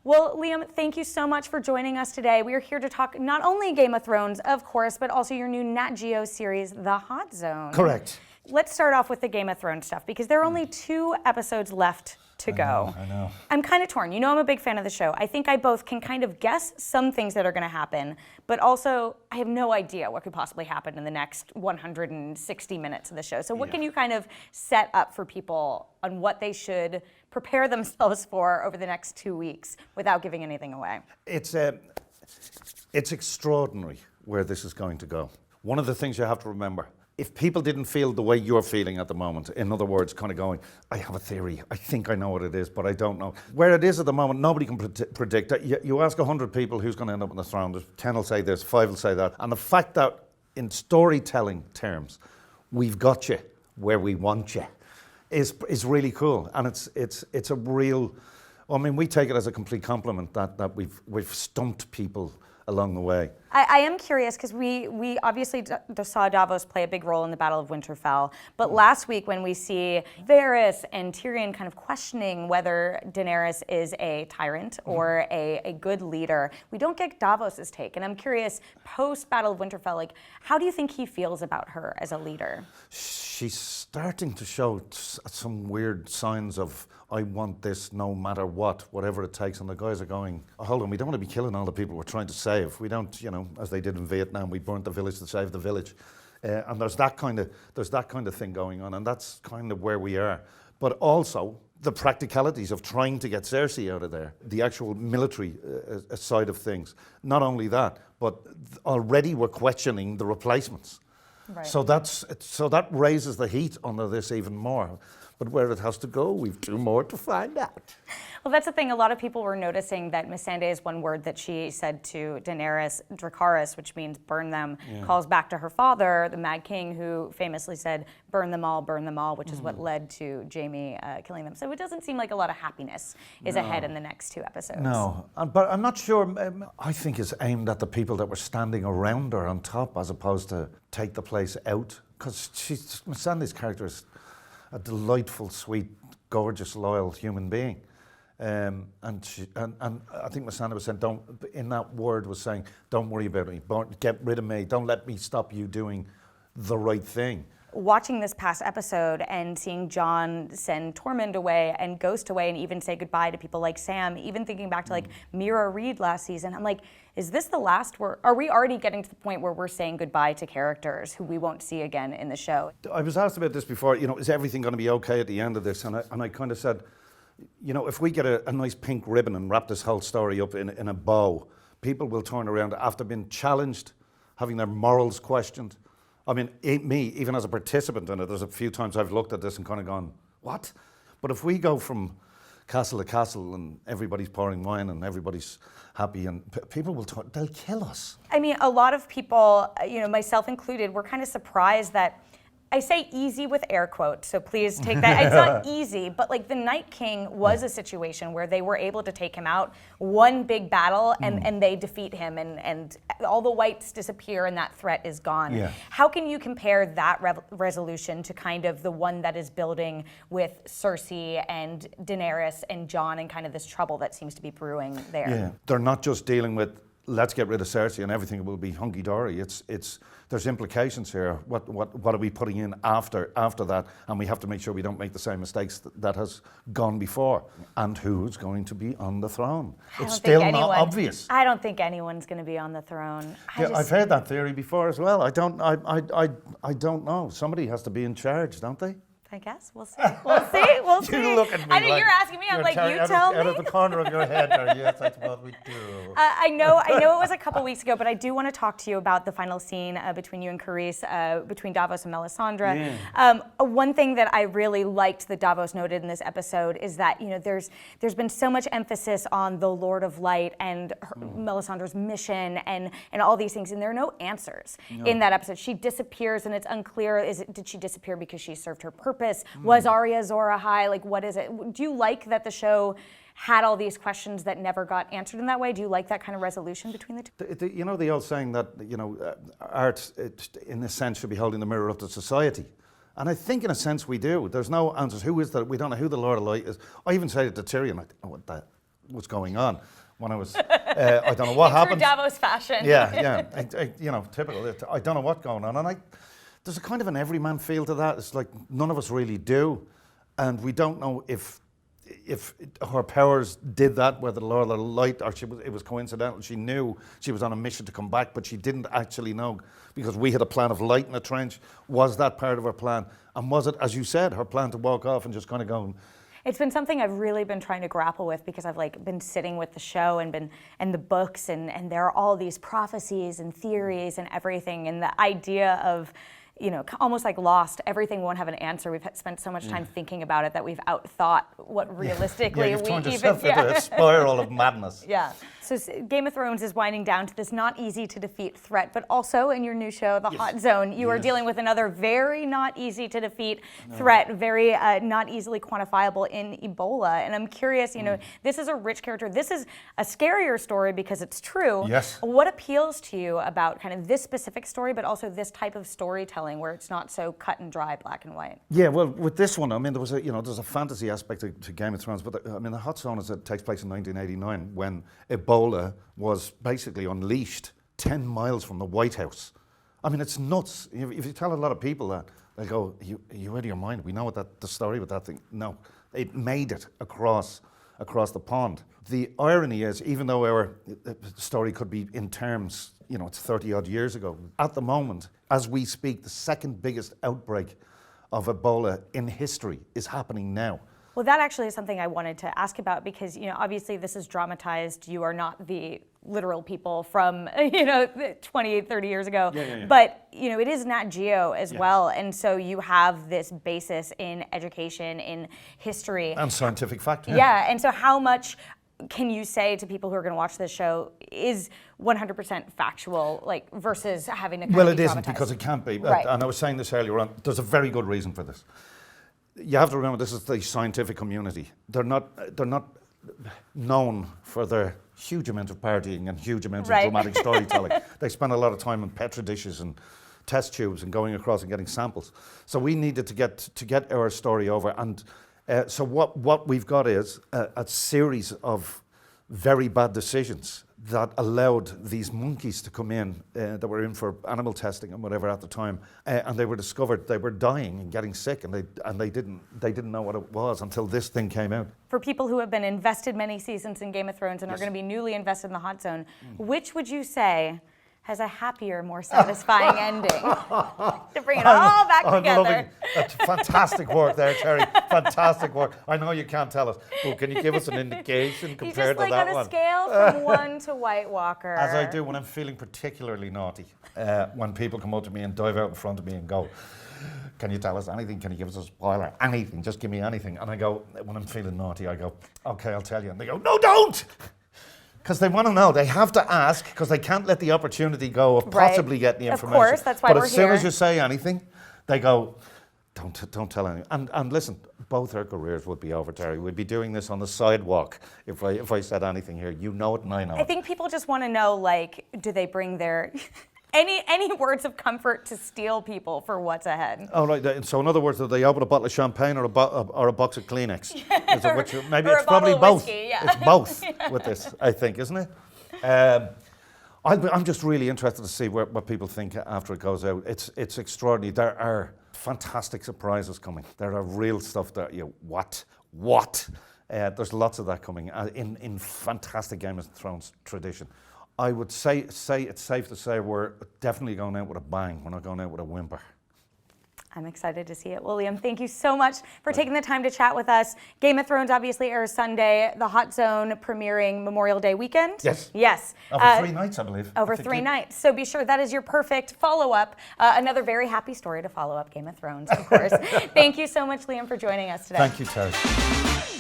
Well, Liam, thank you so much for joining us today. We are here to talk not only Game of Thrones, of course, but also your new NatGeo series, The Hot Zone. Correct. Let's start off with the Game of Thrones stuff, because there are only 2 episodes left to go. I know. I'm kind of torn. You know I'm a big fan of the show. I think I both can kind of guess some things that are going to happen, but also I have no idea what could possibly happen in the next 160 minutes of the show. So what can you kind of set up for people on what they should prepare themselves for over the next 2 weeks without giving anything away? It's extraordinary where this is going to go. One of the things you have to remember, if people didn't feel the way you're feeling at the moment, in other words, kind of going, I have a theory, I think I know what it is, but I don't know. Where it is at the moment, nobody can predict it. You ask 100 people who's going to end up on the throne, 10 will say this, 5 will say that. And the fact that in storytelling terms, we've got you where we want you is really cool. And it's a real, I mean, we take it as a complete compliment that we've stumped people along the way. I am curious because we obviously saw Davos play a big role in the Battle of Winterfell, but last week when we see Varys and Tyrion kind of questioning whether Daenerys is a tyrant or a good leader, we don't get Davos's take. And I'm curious, post Battle of Winterfell, like, how do you think he feels about her as a leader? She's starting to show some weird signs of, I want this no matter what, whatever it takes. And the guys are going, oh, hold on, we don't want to be killing all the people we're trying to save. We don't, as they did in Vietnam, we burnt the village to save the village. And there's that kind of thing going on, and that's kind of where we are. But also the practicalities of trying to get Cersei out of there, the actual military side of things. Not only that, but already we're questioning the replacements. Right. So that raises the heat under this even more. But where it has to go, we've 2 more to find out. Well, that's the thing. A lot of people were noticing that Missandei is one word that she said to Daenerys, Dracarys, which means burn them, calls back to her father, the Mad King, who famously said, burn them all, which is what led to Jaime killing them. So it doesn't seem like a lot of happiness is ahead in the next 2 episodes. No, but I'm not sure. I think it's aimed at the people that were standing around her on top as opposed to take the place out. Because Missandei's character is a delightful, sweet, gorgeous, loyal human being. And I think Missandei was saying, don't worry about me, get rid of me, don't let me stop you doing the right thing. Watching this past episode and seeing Jon send Tormund away and Ghost away and even say goodbye to people like Sam, even thinking back to like Mira Reed last season, I'm like, is this the last? Are we already getting to the point where we're saying goodbye to characters who we won't see again in the show? I was asked about this before, is everything going to be okay at the end of this? And I kind of said, if we get a nice pink ribbon and wrap this whole story up in a bow, people will turn around after being challenged, having their morals questioned. I mean, me, even as a participant in it, there's a few times I've looked at this and kind of gone, what? But if we go from castle to castle and everybody's pouring wine and everybody's happy and people they'll kill us. I mean, a lot of people, myself included, were kind of surprised that, I say easy with air quotes, so please take that. It's not easy, but like the Night King was a situation where they were able to take him out, one big battle, and they defeat him, and all the whites disappear and that threat is gone. Yeah. How can you compare that resolution to kind of the one that is building with Cersei and Daenerys and Jon and kind of this trouble that seems to be brewing there? Yeah, they're not just dealing with, let's get rid of Cersei and everything will be hunky-dory. There's implications here. What are we putting in after that? And we have to make sure we don't make the same mistakes that has gone before. And who's going to be on the throne? It's still not obvious. I don't think anyone's going to be on the throne. I've heard that theory before as well. I don't know. Somebody has to be in charge, don't they? I guess. We'll see. We'll see. You look at me I know like you're asking me. I'm like, you tell me. Out of the corner of your head there. Yes, that's what we do. I know it was a couple weeks ago, but I do want to talk to you about the final scene between you and Carice, between Davos and Melisandre. Yeah. One thing that I really liked that Davos noted in this episode is that there's been so much emphasis on the Lord of Light and Melisandre's mission and all these things, and there are no answers in that episode. She disappears, and it's unclear. Did she disappear because she served her purpose? Was Arya Zora High? Like, what is it? Do you like that the show had all these questions that never got answered in that way? Do you like that kind of resolution between the two? The old saying that, art, in a sense, should be holding the mirror up to society. And I think, in a sense, we do. There's no answers. Who is that? We don't know who the Lord of Light is. I even said it to Tyrion, was going on. When I was, I don't know what In happened. true Davos fashion. Yeah. Typical. I don't know what's going on, and there's a kind of an everyman feel to that. It's like none of us really do, and we don't know if her powers did that, whether the Lord of the Light, or it was coincidental. She knew she was on a mission to come back, but she didn't actually know because we had a plan of light in a trench. Was that part of her plan? And was it, as you said, her plan to walk off and just kind of go? It's been something I've really been trying to grapple with because I've been sitting with the show and the books and there are all these prophecies and theories and everything, and the idea of, almost like Lost, everything won't have an answer. We've spent so much time thinking about it that we've outthought what realistically you've we turned even... yourself into a spiral of madness. Yeah. So Game of Thrones is winding down to this not easy to defeat threat, but also in your new show, The Hot Zone, you are dealing with another very not easy to defeat threat, very not easily quantifiable in Ebola. And I'm curious, this is a rich character. This is a scarier story because it's true. Yes. What appeals to you about kind of this specific story, but also this type of storytelling where it's not so cut and dry, black and white? Yeah, well, with this one, I mean, there's a fantasy aspect to Game of Thrones, but The Hot Zone takes place in 1989 when Ebola was basically unleashed 10 miles from the White House. I mean, it's nuts. If you tell a lot of people that, they'll go, are you out of your mind? We know what the story with that thing. No, it made it across the pond. The irony is, even though our story could be in terms, it's 30 odd years ago, at the moment, as we speak, the second biggest outbreak of Ebola in history is happening now. Well, that actually is something I wanted to ask about because, obviously this is dramatized. You are not the literal people from, 20, 30 years ago. Yeah. But, it is NatGeo as well. And so you have this basis in education, in history. And scientific fact. Yeah. And so how much can you say to people who are going to watch this show is 100% factual, versus having to kind Well, of it be isn't dramatized? because it can't be. Right. And I was saying this earlier on. There's a very good reason for this. You have to remember this is the scientific community. They're not known for their huge amount of partying and huge amounts of dramatic storytelling. They spend a lot of time in petri dishes and test tubes and going across and getting samples. So we needed to get our story over, and so what we've got is a series of very bad decisions that allowed these monkeys to come in that were in for animal testing and whatever at the time, and they were discovered they were dying and getting sick, and they didn't know what it was until this thing came out. For people who have been invested many seasons in Game of Thrones and are going to be newly invested in the Hot Zone, which would you say has a happier, more satisfying ending? To bring it all back together. That's fantastic work there, Terri. Fantastic work. I know you can't tell us, but can you give us an indication compared to that one? You just on a scale from 1 to White Walker. As I do when I'm feeling particularly naughty. When people come up to me and dive out in front of me and go, can you tell us anything? Can you give us a spoiler? Anything, just give me anything. And I go, when I'm feeling naughty, I go, okay, I'll tell you. And they go, no, don't! Because they want to know. They have to ask because they can't let the opportunity go of possibly getting the information. Of course, that's why we're here. But as soon as you say anything, they go, don't tell anyone. And listen, both our careers would be over, Terri. We'd be doing this on the sidewalk if I said anything here. You know it and I know it. I think people just want to know, do they bring their... Any words of comfort to steel people for what's ahead? Oh, right. So in other words, do they open a bottle of champagne or a box of Kleenex? Maybe or it's probably both. Whiskey, yeah. It's both with this, I think, isn't it? I'm just really interested to see what people think after it goes out. It's extraordinary. There are fantastic surprises coming. There are real stuff that what? There's lots of that coming in fantastic Game of Thrones tradition. I would say it's safe to say we're definitely going out with a bang. We're not going out with a whimper. I'm excited to see it. Well, Liam, thank you so much for taking the time to chat with us. Game of Thrones obviously airs Sunday. The Hot Zone premiering Memorial Day weekend. Yes. Over 3 nights, I believe. Over 3 nights. So be sure that is your perfect follow-up. Another very happy story to follow up Game of Thrones, of course. Thank you so much, Liam, for joining us today. Thank you, Terri.